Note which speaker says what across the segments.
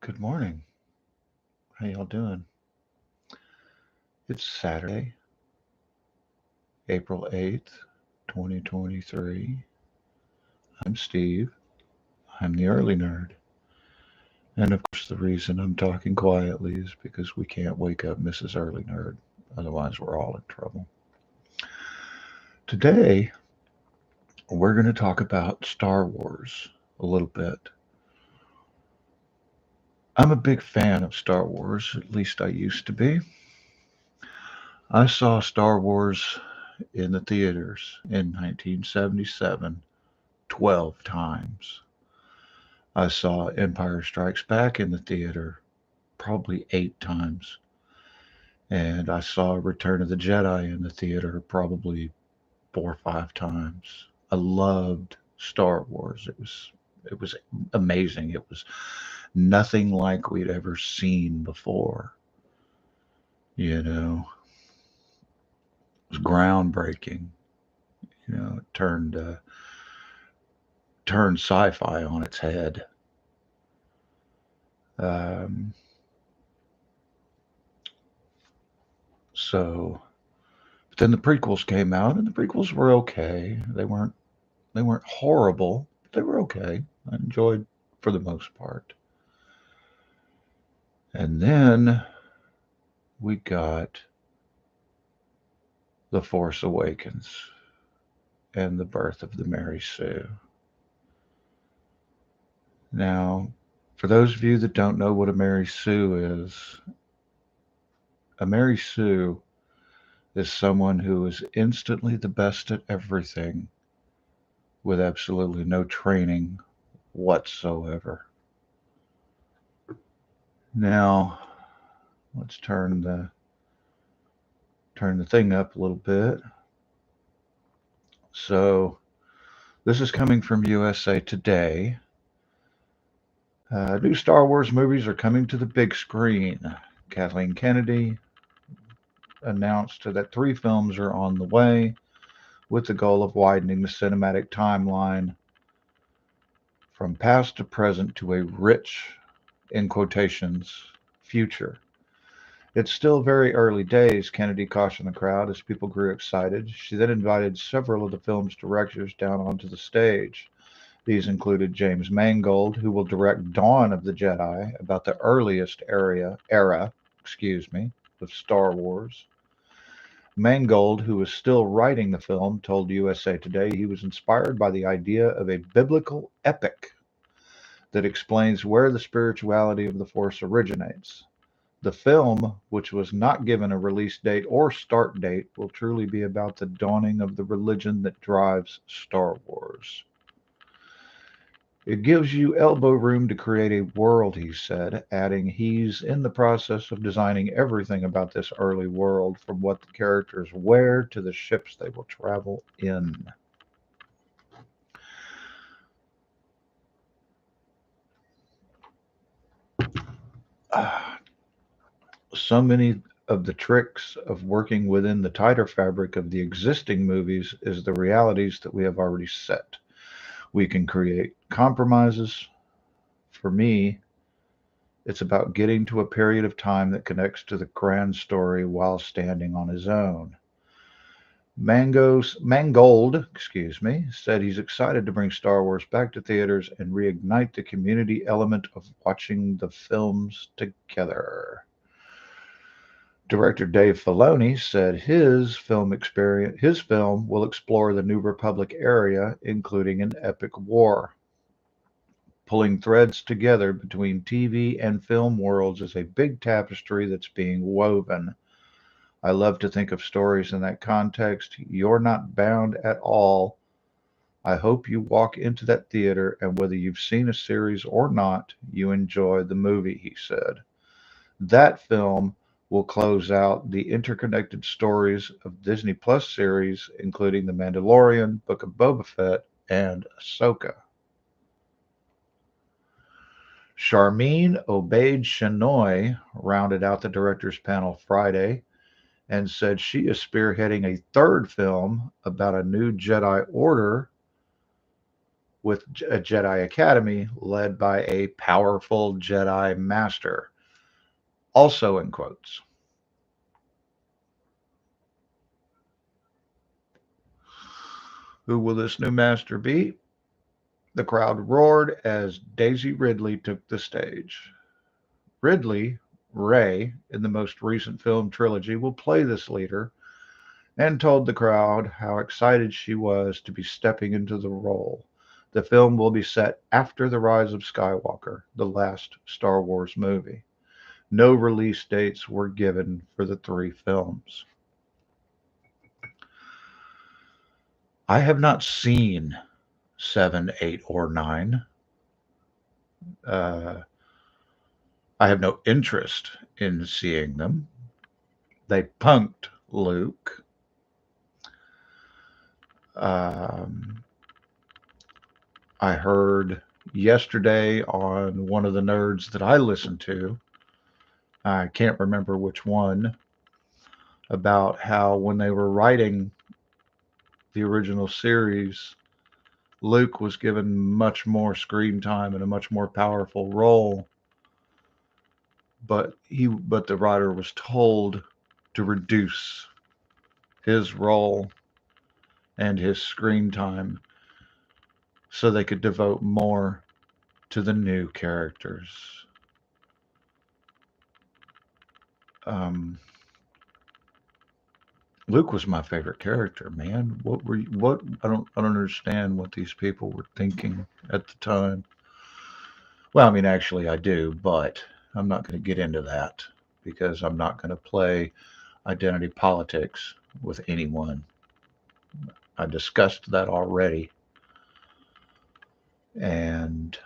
Speaker 1: Good morning. How y'all doing? It's Saturday, April 8th, 2023. I'm Steve. I'm the early nerd. And of course, the reason I'm talking quietly is because we can't wake up Mrs. Early Nerd. Otherwise, we're all in trouble. Today, we're going to talk about Star Wars a little bit. I'm a big fan of Star Wars, at least I used to be. I saw Star Wars in the theaters in 1977 12 times. I saw Empire Strikes Back in the theater probably 8 times. And I saw Return of the Jedi in the theater probably 4 or 5 times. I loved Star Wars. It was amazing. It was nothing like we'd ever seen before. You know, it was groundbreaking. It turned sci-fi on its head. Um, so But then the prequels came out, and the prequels were okay. They weren't horrible, but they were okay. I enjoyed for the most part. And then we got The Force Awakens and the birth of the Mary Sue. Now, for those of you that don't know what a Mary Sue is, a Mary Sue is someone who is instantly the best at everything with absolutely no training whatsoever. Now, let's turn the thing up a little bit. So this is coming from USA Today. New Star Wars movies are coming to the big screen. Kathleen Kennedy announced that 3 films are on the way with the goal of widening the cinematic timeline from past to present to a rich, in quotations, future. It's still very early days, Kennedy cautioned the crowd as people grew excited. She then invited several of the film's directors down onto the stage. These included James Mangold, who will direct Dawn of the Jedi, about the earliest era, of Star Wars. Mangold, who is still writing the film, told USA Today he was inspired by the idea of a biblical epic that explains where the spirituality of the Force originates. The film, which was not given a release date or start date, will truly be about the dawning of the religion that drives Star Wars. It gives you elbow room to create a world, he said, adding he's in the process of designing everything about this early world, from what the characters wear to the ships they will travel in. Ah, so many of the tricks of working within the tighter fabric of the existing movies is the realities that we have already set. We can create compromises. For me, it's about getting to a period of time that connects to the grand story while standing on his own. Mangold, said he's excited to bring Star Wars back to theaters and reignite the community element of watching the films together. Director Dave Filoni said his film will explore the New Republic area, including an epic war. Pulling threads together between TV and film worlds is a big tapestry that's being woven. I love to think of stories in that context. You're not bound at all. I hope you walk into that theater and whether you've seen a series or not, you enjoy the movie, he said. That film will close out the interconnected stories of Disney Plus series, including The Mandalorian, Book of Boba Fett, and Ahsoka. Charmin Obaid Chinoy rounded out the directors panel Friday and said she is spearheading a third film about a new Jedi Order with a Jedi Academy led by a powerful Jedi Master. Also in quotes. Who will this new master be? The crowd roared as Daisy Ridley took the stage. Ridley, Rey, in the most recent film trilogy, will play this leader and told the crowd how excited she was to be stepping into the role. The film will be set after The Rise of Skywalker, the last Star Wars movie. No release dates were given for the three films. I have not seen 7, 8, or 9. Uh, I have no interest in seeing them. They punked Luke. I heard yesterday on one of the nerds that I listen to, I can't remember which one, about how when they were writing the original series, Luke was given much more screen time and a much more powerful role, but the writer was told to reduce his role and his screen time so they could devote more to the new characters. Luke was my favorite character, man. I don't understand what these people were thinking at the time. Well, I mean, actually, I do, but I'm not going to get into that because I'm not going to play identity politics with anyone. I discussed that already. And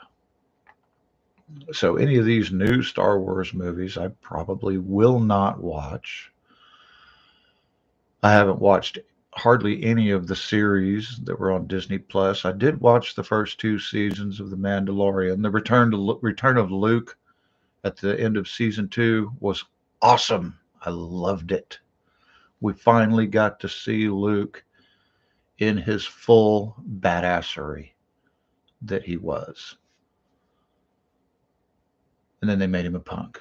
Speaker 1: so, any of these new Star Wars movies, I probably will not watch. I haven't watched hardly any of the series that were on Disney Plus. I did watch the first 2 seasons of The Mandalorian. The return of Luke at the end of season 2 was awesome. I loved it. We finally got to see Luke in his full badassery that he was. And then they made him a punk.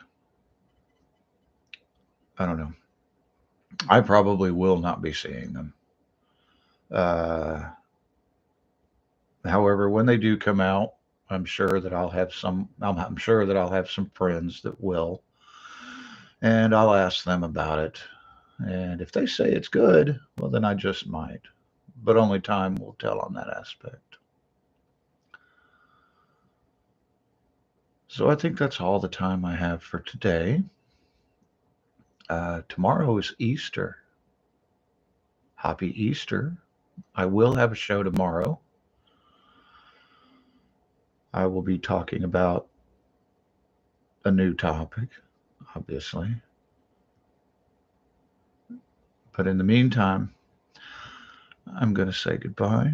Speaker 1: I don't know. I probably will not be seeing them. However, when they do come out, I'm sure that I'll have some. I'm sure that I'll have some friends that will, and I'll ask them about it. And if they say it's good, well, then I just might. But only time will tell on that aspect. So I think that's all the time I have for today. Tomorrow is Easter. Happy Easter. I will have a show tomorrow. I will be talking about a new topic, obviously. But in the meantime, I'm going to say goodbye.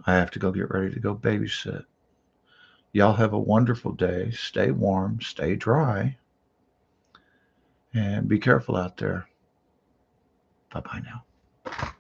Speaker 1: I have to go get ready to go babysit. Y'all have a wonderful day. Stay warm, stay dry, and be careful out there. Bye bye now.